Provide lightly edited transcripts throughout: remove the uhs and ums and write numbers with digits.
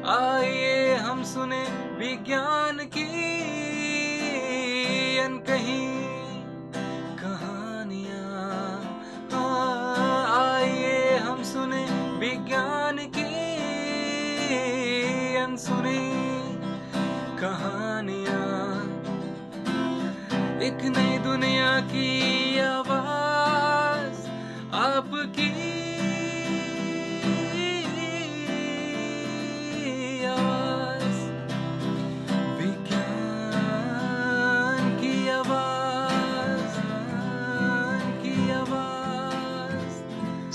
आइए हम सुने विज्ञान की अनकही कहानियाँ। आइए हम सुने विज्ञान की अनसुनी कहानियाँ। एक नई दुनिया की आवाज आपकी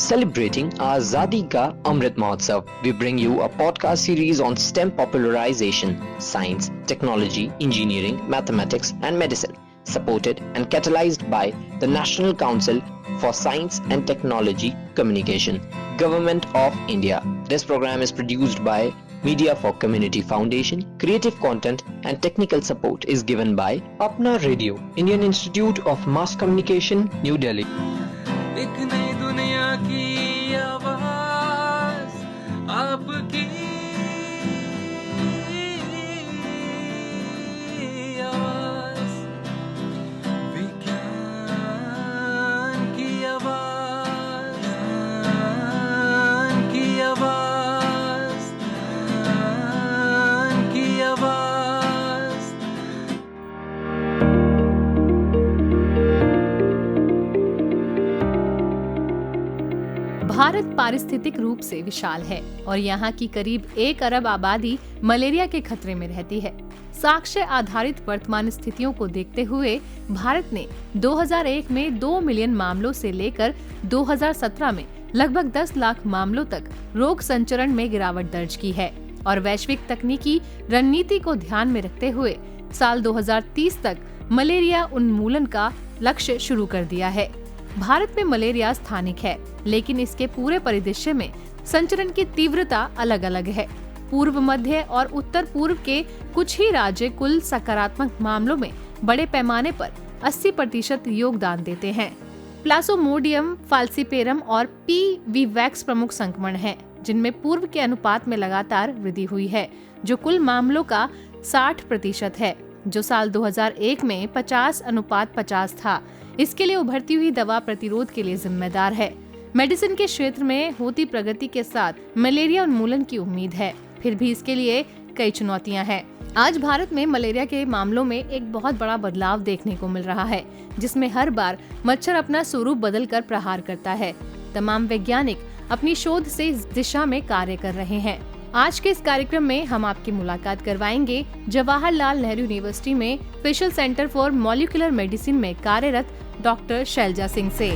Celebrating Azadi Ka Amrit Mahotsav, we bring you a podcast series on STEM popularization, science, technology, engineering, mathematics and medicine, supported and catalyzed by the National Council for Science and Technology Communication, Government of India. This program is produced by Media for Community Foundation. Creative content and technical support is given by Apna Radio, Indian Institute of Mass Communication, New Delhi. एक नई दुनिया की आवाज आपकी आवाज, विज्ञान की आवाज, की आवाज, की आवाज। भारत पारिस्थितिक रूप से विशाल है और यहाँ की करीब 1 अरब आबादी मलेरिया के खतरे में रहती है। साक्ष्य आधारित वर्तमान स्थितियों को देखते हुए भारत ने 2001 में 2 मिलियन मामलों से लेकर 2017 में लगभग 10 लाख मामलों तक रोग संचरण में गिरावट दर्ज की है और वैश्विक तकनीकी रणनीति को ध्यान में रखते हुए साल 2030 तक मलेरिया उन्मूलन का लक्ष्य शुरू कर दिया है। भारत में मलेरिया स्थानिक है, लेकिन इसके पूरे परिदृश्य में संचरण की तीव्रता अलग अलग है। पूर्व मध्य और उत्तर पूर्व के कुछ ही राज्य कुल सकारात्मक मामलों में बड़े पैमाने पर 80% योगदान देते हैं। प्लाज्मोडियम फाल्सिपेरम और पी विवैक्स प्रमुख संक्रमण हैं, जिनमें पूर्व के अनुपात में लगातार वृद्धि हुई है, जो कुल मामलों का 60% है, जो साल 2001 में 50:50 था। इसके लिए उभरती हुई दवा प्रतिरोध के लिए जिम्मेदार है। मेडिसिन के क्षेत्र में होती प्रगति के साथ मलेरिया उन्मूलन की उम्मीद है, फिर भी इसके लिए कई चुनौतियां हैं। आज भारत में मलेरिया के मामलों में एक बहुत बड़ा बदलाव देखने को मिल रहा है, जिसमें हर बार मच्छर अपना स्वरूप बदलकर प्रहार करता है। तमाम वैज्ञानिक अपनी शोध से इस दिशा में कार्य कर रहे हैं। आज के इस कार्यक्रम में हम आपकी मुलाकात करवाएंगे जवाहरलाल नेहरू यूनिवर्सिटी में special centre for molecular medicine में कार्यरत डॉक्टर शैलजा सिंह से।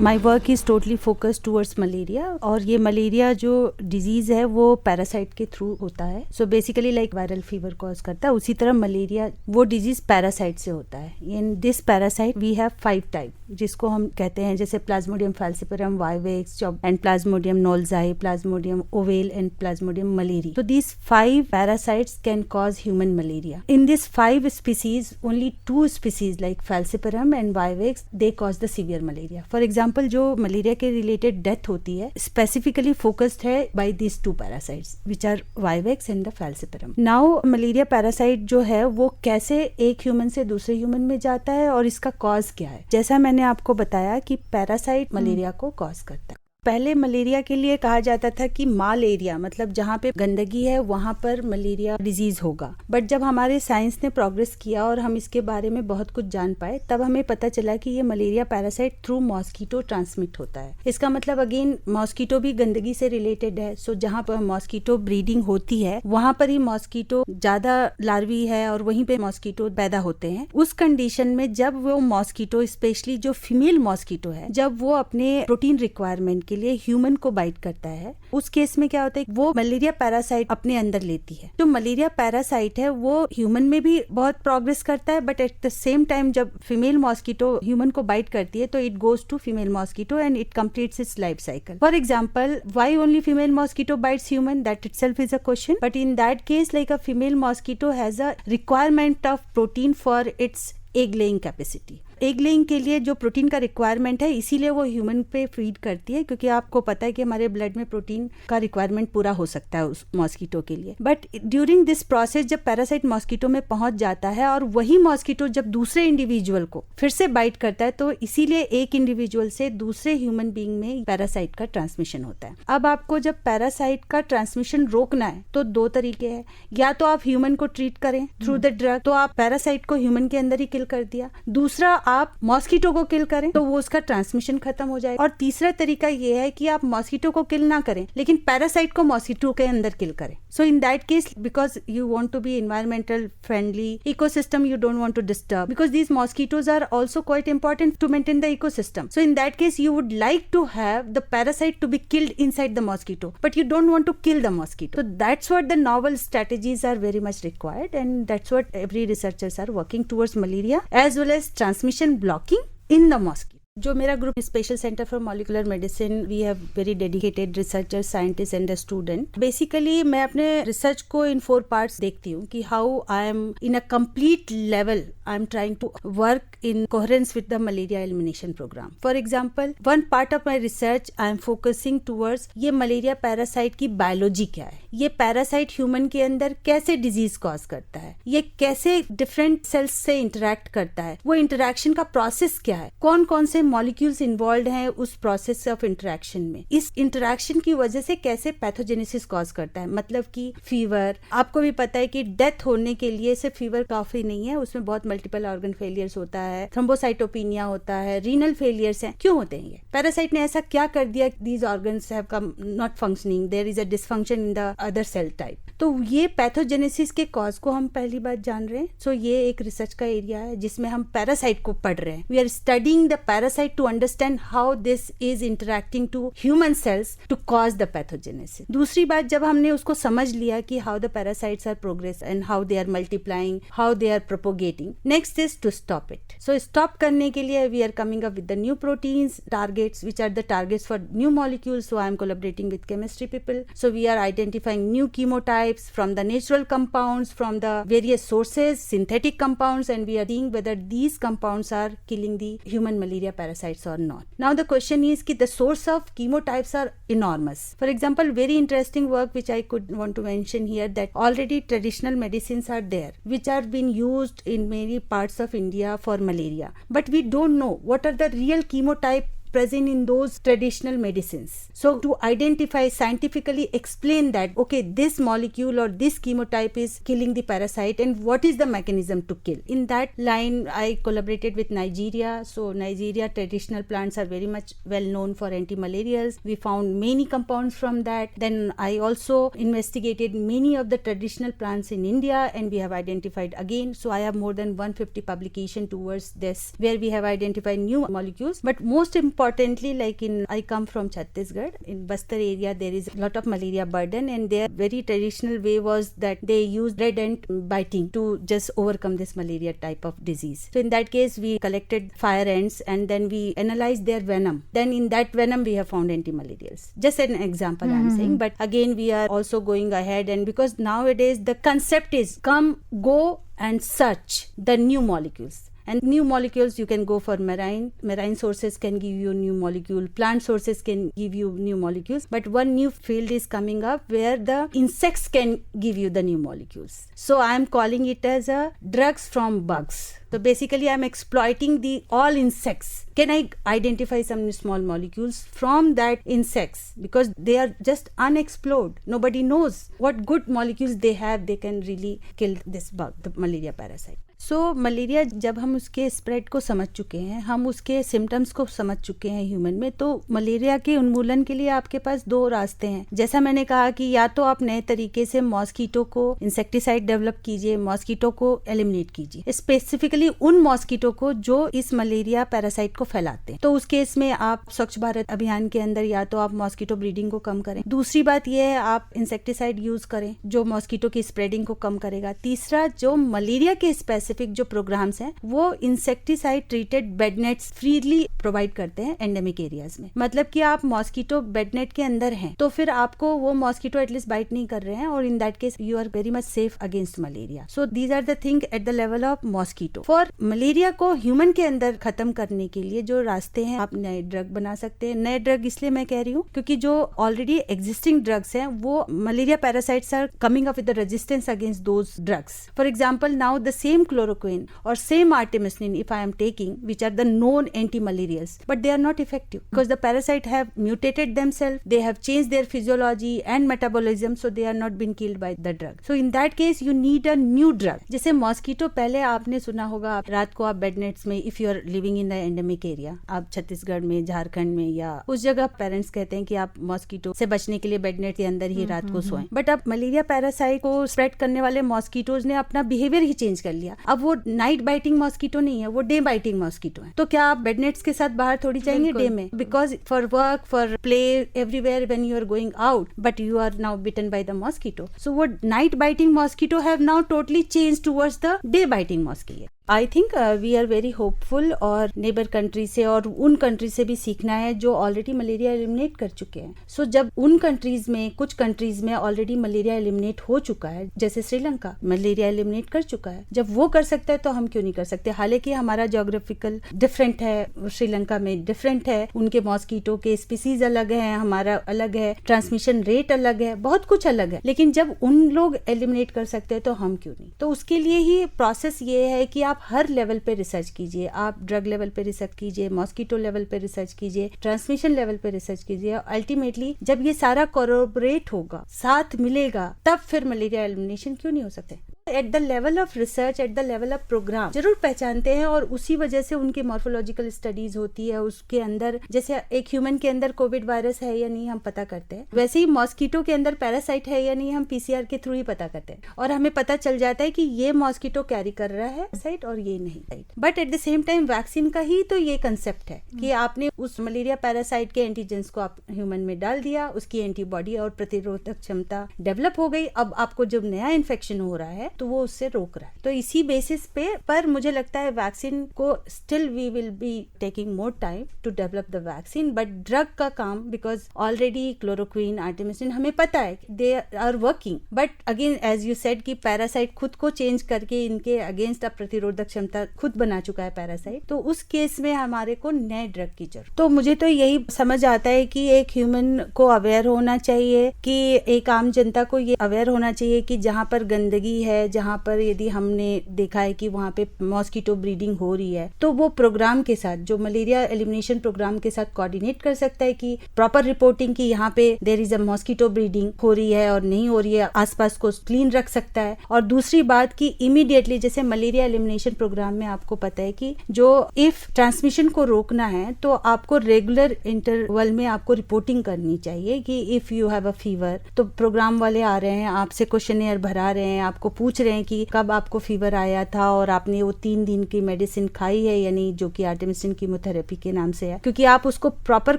My work is totally focused towards malaria, और ये मलेरिया जो डिजीज़ है वो पैरासाइट के थ्रू होता है। So basically like viral fever cause करता है, उसी तरह मलेरिया वो डिजीज़ पैरासाइट से होता है। In this parasite we have 5 type, जिसको हम कहते हैं जैसे plasmodium falciparum, vivax and plasmodium knowlesi, plasmodium ovale and plasmodium malariae. तो these 5 parasites can cause human malaria. In these 5 species, only 2 species like falciparum and vivax, they cause the severe malaria. For example, जो malaria के related death होती है specifically focused है bye these 2 parasites which are vivax and the falciparum. Now malaria parasite जो है वो कैसे एक ह्यूमन से दूसरे ह्यूमन में जाता है और इसका कॉज क्या है। जैसा मैंने आपको बताया कि पैरासाइट मलेरिया को कॉज करता है। पहले मलेरिया के लिए कहा जाता था कि माल एरिया, मतलब जहाँ पे गंदगी है वहाँ पर मलेरिया डिजीज होगा। बट जब हमारे साइंस ने प्रोग्रेस किया और हम इसके बारे में बहुत कुछ जान पाए, तब हमें पता चला कि ये malaria parasite through mosquito transmit होता है। इसका मतलब अगेन मॉस्किटो भी गंदगी से रिलेटेड है। सो जहाँ पर मॉस्किटो ब्रीडिंग होती है वहाँ पर ही मॉस्किटो ज्यादा लार्वी है और वहीं पे मॉस्किटो पैदा होते हैं। उस कंडीशन में जब वो मॉस्किटो, स्पेशली जो फीमेल मॉस्किटो है, जब वो अपने प्रोटीन रिक्वायरमेंट के लिए ह्यूमन को बाइट करता है, उस केस में क्या होता है, वो मलेरिया पैरासाइट अपने अंदर लेती है। जो मलेरिया पैरासाइट है वो ह्यूमन में भी बहुत प्रोग्रेस करता है, but at the same time जब फीमेल मॉस्किटो ह्यूमन को बाइट करती है तो it goes to female mosquito and it completes its life cycle. For example, why only female mosquito bites human, that itself is a question, but in that case like a female mosquito has a requirement of protein for its egg laying capacity. Egg laying के लिए जो protein का requirement है, इसीलिए वो human पे feed करती है, क्योंकि आपको पता है कि हमारे ब्लड में प्रोटीन का रिक्वायरमेंट पूरा हो सकता है उस मॉस्किटो के लिए। बट ड्यूरिंग दिस प्रोसेस जब पैरासाइट मॉस्किटो में पहुंच जाता है और वही मॉस्किटो जब दूसरे इंडिविजुअल को फिर से बाइट करता है, तो इसीलिए एक इंडिविजुअल से दूसरे ह्यूमन बीइंग में पैरासाइट का ट्रांसमिशन होता है। अब आपको जब पैरासाइट का ट्रांसमिशन रोकना है तो दो तरीके हैं, या तो आप ह्यूमन को ट्रीट करें थ्रू द ड्रग, तो आप पैरासाइट को ह्यूमन के अंदर ही किल कर दिया। दूसरा, आप मॉस्किटो को किल करें तो वो उसका ट्रांसमिशन खत्म हो जाएगा। और तीसरा तरीका ये है कि आप मॉस्किटो को किल ना करें, लेकिन पैरासाइट को मॉस्किटो के अंदर किल करें। So in that case, because you want to be environmental friendly ecosystem, you don't want to disturb, because these mosquitoes are also quite important to maintain the ecosystem. So in that case, you would like to have the parasite to be killed inside the mosquito, but you don't want to kill the mosquito. So that's what the novel strategies are very much required, and that's what every researchers are working towards malaria, as well as transmission blocking in the mosquito. जो मेरा group special centre for molecular medicine, we have very dedicated researchers, scientist and student. Basically मैं अपने research को इन 4 parts देखती हूँ कि how I am in a complete level I am trying to work in coherence with the malaria elimination program. For example, one part of my research I am focusing towards ये malaria parasite की biology क्या है, ये parasite human के अंदर कैसे disease cause करता है, ये कैसे डिफरेंट सेल्स से इंटरेक्ट करता है, वो इंटरेक्शन का प्रोसेस क्या है, कौन कौन से मॉलिक्यूल्स इन्वॉल्व हैं उस प्रोसेस ऑफ इंटरेक्शन में, इस इंटरेक्शन की वजह से कैसे पैथोजेनेसिस कॉज करता है। मतलब कि फीवर, आपको भी पता है कि डेथ होने के लिए सिर्फ फीवर काफी नहीं है, उसमें बहुत मल्टीपल ऑर्गन फेलियर्स होता है, थ्रोम्बोसाइटोपिनिया होता है, रीनल फेलियर्स हैं। क्यों होते हैं ये? पैरासाइट ने ऐसा क्या कर दिया, these organs have come not functioning, there is a dysfunction in the other cell type. तो ये पैथोजेनेसिस के कॉज को हम पहली बार जान रहे हैं। सो ये एक रिसर्च का एरिया है जिसमें हम पैरासाइट को पढ़ रहे हैं। We are studying the parasite to understand how this is interacting to human cells to cause the pathogenesis. दूसरी बात, जब हमने उसको समझ लिया कि how the parasites are progress and how they are multiplying, how they are propagating, next is to stop it. So stop करने के लिए we are coming up with the new proteins targets which are the targets for new molecules. So I am collaborating with chemistry people. So we are identifying new chemotypes from the natural compounds, from the various sources, synthetic compounds, and we are seeing whether these compounds are killing the human malaria parasites or not. Now the question is कि the source of chemotypes are enormous. For example, very interesting work which I could want to mention here, that already traditional medicines are there which are being used in many parts of India for malaria, but we don't know what are the real chemotype present in those traditional medicines. So to identify, scientifically explain that, okay, this molecule or this chemotype is killing the parasite and what is the mechanism to kill. In that line, I collaborated with Nigeria. So Nigeria traditional plants are very much well known for anti-malarials. We found many compounds from that. Then I also investigated many of the traditional plants in India and we have identified again. So I have more than 150 publication towards this where we have identified new molecules. But most importantly, like I come from Chhattisgarh. In Bastar area, there is a lot of malaria burden, and their very traditional way was that they use red ant biting to just overcome this malaria type of disease. So in that case, we collected fire ants and then we analyzed their venom. Then in that venom, we have found anti-malarials. Just an example I'm saying, but again, we are also going ahead, and because nowadays the concept is come, go and search the new molecules. And new molecules, you can go for marine sources can give you new molecule, plant sources can give you new molecules, but one new field is coming up where the insects can give you the new molecules. So I am calling it as a drugs from bugs. So basically I am exploiting the all insects. Can I identify some small molecules from that insects because they are just unexplored. Nobody knows what good molecules they have, they can really kill this bug, the malaria parasite. So malaria जब हम उसके spread को समझ चुके हैं, हम उसके symptoms को समझ चुके हैं ह्यूमन में, तो मलेरिया के उन्मूलन के लिए आपके पास 2 रास्ते हैं। जैसा मैंने कहा कि या तो आप नए तरीके से मॉस्किटो को इंसेक्टिसाइड डेवलप कीजिए, मॉस्किटो को एलिमिनेट कीजिए, स्पेसिफिकली उन मॉस्किटो को जो इस मलेरिया पैरासाइट को फैलाते हैं। तो उस केस में आप स्वच्छ भारत अभियान के अंदर या तो आप मॉस्किटो ब्रीडिंग को कम करें। दूसरी बात यह है आप इंसेक्टिसाइड यूज करें जो मॉस्किटो की स्प्रेडिंग को कम करेगा। तीसरा, जो मलेरिया के स्पेसिफिक जो प्रोग्राम्स हैं वो इंसेक्टिसाइड ट्रीटेड बेडनेट्स फ्रीली प्रोवाइड करते हैं एंडेमिक एरियाज में। मतलब कि आप मॉस्किटो बेडनेट के अंदर हैं तो फिर आपको वो मॉस्किटो एटलीस्ट बाइट नहीं कर रहे हैं और in that case you are very much safe against malaria. So these are the thing at the level of mosquito. For malaria को ह्यूमन के अंदर खत्म करने के लिए जो रास्ते हैं, आप नए ड्रग बना सकते हैं। नए ड्रग इसलिए मैं कह रही हूँ क्योंकि जो ऑलरेडी एग्जिस्टिंग ड्रग्स हैं वो malaria parasites are coming up with the resistance against those drugs. For example now the same chloroquine और same artemisinin if I am taking which are the known anti-malarials, but they are not effective because the parasite have mutated themselves, they have changed their physiology and metabolism, so they are not been killed by the drug. So in that case you need a new drug. जैसे mosquito, पहले आपने सुना होगा रात को आप bednets में, if you are living in the endemic area, आप छत्तीसगढ़ में, झारखंड में या उस जगह पेरेंट्स कहते हैं कि आप मॉस्किटो से बचने के लिए बेडनेट के अंदर ही रात को सोएं। बट अब मलेरिया पैरासाइट को स्प्रेड करने वाले मॉस्किटोज ने अपना बिहेवियर ही चेंज कर लिया। अब वो नाइट बाइटिंग मॉस्किटो नहीं है, वो डे बाइटिंग मॉस्किटो है। तो क्या आप बेडनेट्स के साथ बाहर थोड़ी जाएंगे डे में? Because for work, for play, everywhere when you are going out, but you are now bitten by the mosquito. So वो night biting mosquito have now totally change towards the day biting mosquito. I think we are very hopeful, और neighbour country से और उन country से भी सीखना है जो ऑलरेडी मलेरिया एलिमिनेट कर चुके हैं। सो जब उन कंट्रीज में, कुछ कंट्रीज में ऑलरेडी मलेरिया एलिमिनेट हो चुका है, जैसे श्रीलंका मलेरिया एलिमिनेट कर चुका है, जब वो कर सकता है तो हम क्यों नहीं कर सकते? हालांकि हमारा जोग्राफिकल डिफरेंट है, श्रीलंका में डिफरेंट है, उनके मॉस्किटो के स्पीसीज अलग है, हमारा अलग है, ट्रांसमिशन रेट अलग है, बहुत कुछ अलग है। लेकिन जब उन लोग एलिमिनेट कर सकते हैं तो हम क्यों नहीं? तो उसके लिए ही प्रोसेस ये है कि आप हर लेवल पे रिसर्च कीजिए, आप ड्रग लेवल पे रिसर्च कीजिए, मॉस्किटो लेवल पे रिसर्च कीजिए, ट्रांसमिशन लेवल पे रिसर्च कीजिए। अल्टीमेटली जब ये सारा कोलैबोरेट होगा, साथ मिलेगा, तब फिर मलेरिया एलिमिनेशन क्यों नहीं हो सकते? At the level of research, at the level of programme जरूर पहचानते हैं, और उसी वजह से उनकी मॉर्फोलॉजिकल स्टडीज होती है। उसके अंदर जैसे एक ह्यूमन के अंदर कोविड वायरस है या नहीं हम पता करते हैं, वैसे ही मॉस्किटो के अंदर पैरासाइट है या नहीं हम पीसीआर के थ्रू ही पता करते हैं, और हमें पता चल जाता है कि ये मॉस्किटो कैरी कर रहा है पैरासाइट और ये नहीं। But at the same time vaccine का ही तो ये कंसेप्ट है कि आपने उस मलेरिया पैरासाइट के एंटीजेंस को आप ह्यूमन में डाल दिया, उसकी एंटीबॉडी और प्रतिरोधक क्षमता डेवलप हो गई। अब आपको जब नया इन्फेक्शन हो रहा है तो वो उससे रोक रहा है। तो इसी बेसिस पे पर मुझे लगता है वैक्सीन को still we will be taking more time to develop the vaccine, but drug का काम, बिकॉज ऑलरेडी क्लोरोक्विन, आर्टेमिसिन हमें पता है they are working, but again as you said कि पैरासाइट खुद को चेंज करके इनके अगेंस्ट अब प्रतिरोधक क्षमता खुद बना चुका है पैरासाइट, तो उस केस में हमारे को नए ड्रग की जरूरत। तो मुझे तो यही समझ आता है कि एक ह्यूमन को अवेयर होना चाहिए, कि एक आम जनता को ये अवेयर होना चाहिए कि जहाँ पर गंदगी है, जहाँ पर यदि हमने देखा है कि वहाँ पे मॉस्किटो ब्रीडिंग हो रही है, तो वो प्रोग्राम के साथ, जो मलेरिया एलिमिनेशन प्रोग्राम के साथ कोऑर्डिनेट कर सकता है कि प्रॉपर रिपोर्टिंग की यहाँ पे there is a mosquito breeding हो रही है और नहीं हो रही है, आसपास को क्लीन रख सकता है। और दूसरी बात कि इमीडिएटली जैसे मलेरिया एलिमिनेशन प्रोग्राम में आपको पता है कि जो इफ ट्रांसमिशन को रोकना है तो आपको रेगुलर इंटरवल में आपको रिपोर्टिंग करनी चाहिए कि if you have a fever, तो प्रोग्राम वाले आ रहे हैं, आपसे क्वेश्चनेयर भरा रहे हैं, आपको पूछ रहे हैं कि कब आपको फीवर आया था और आपने वो 3 दिन की मेडिसिन खाई है या नहीं, जो कि आर्टेमिसिन कीमोथेरेपी के नाम से है। क्योंकि आप उसको प्रॉपर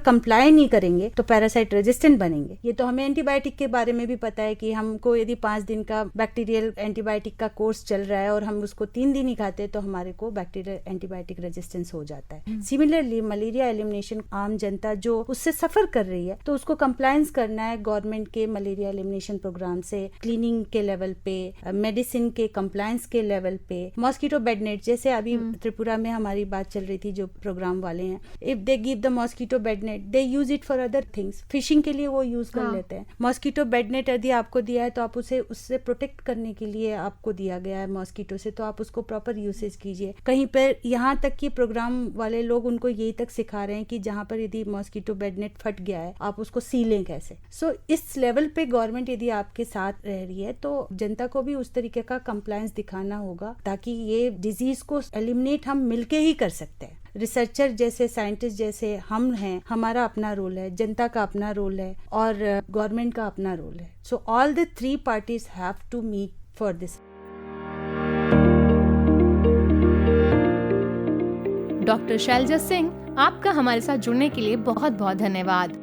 कंप्लाई नहीं करेंगे तो पैरासाइट रेजिस्टेंट बनेंगे। ये तो हमें एंटीबायोटिक के बारे में भी पता है कि हमको यदि 5 दिन का बैक्टीरियल एंटीबायोटिक का कोर्स चल रहा है और हम उसको 3 दिन ही खाते हैं तो हमारे को बैक्टीरियल एंटीबायोटिक रेजिस्टेंस हो जाता है। सिमिलरली मलेरिया एलिमिनेशन आम जनता जो उससे सफर कर रही है तो उसको कंप्लायंस करना है गवर्नमेंट के मलेरिया एलिमिनेशन प्रोग्राम से, क्लीनिंग के लेवल पे, मेडिसिन के कंप्लायंस के लेवल पे, मॉस्किटो बेड नेट, जैसे अभी त्रिपुरा में हमारी बात चल रही थी जो प्रोग्राम वाले हैं, if they give the mosquito bed net they use it for other things, fishing के लिए वो यूज कर लेते हैं। मॉस्किटो बेड नेट यदि आपको दिया है तो आप उसे उससे प्रोटेक्ट करने के लिए आपको दिया गया है मॉस्किटो से, तो आप उसको प्रॉपर यूसेज कीजिए। कहीं पर यहाँ तक कि प्रोग्राम वाले लोग उनको यही तक सिखा रहे हैं कि जहाँ पर यदि मॉस्किटो बेड नेट फट गया है आप उसको सीलें कैसे। सो इस लेवल पे गवर्नमेंट यदि आपके साथ रह रही है तो जनता को भी उस तरीके का कंप्लायंस दिखाना होगा ताकि ये डिजीज को एलिमिनेट हम मिलके ही कर सकते हैं। रिसर्चर जैसे, साइंटिस्ट जैसे हम हैं, हमारा अपना रोल है, जनता का अपना रोल है और गवर्नमेंट का अपना रोल है। So all the 3 parties have to meet for this. Doctor Shailaja Singh, आपका हमारे साथ जुड़ने के लिए बहुत बहुत धन्यवाद।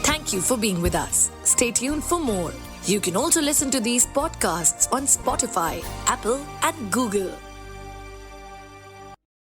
Thank you for being with us. Stay tuned for more. You can also listen to these podcasts on Spotify, Apple, and Google.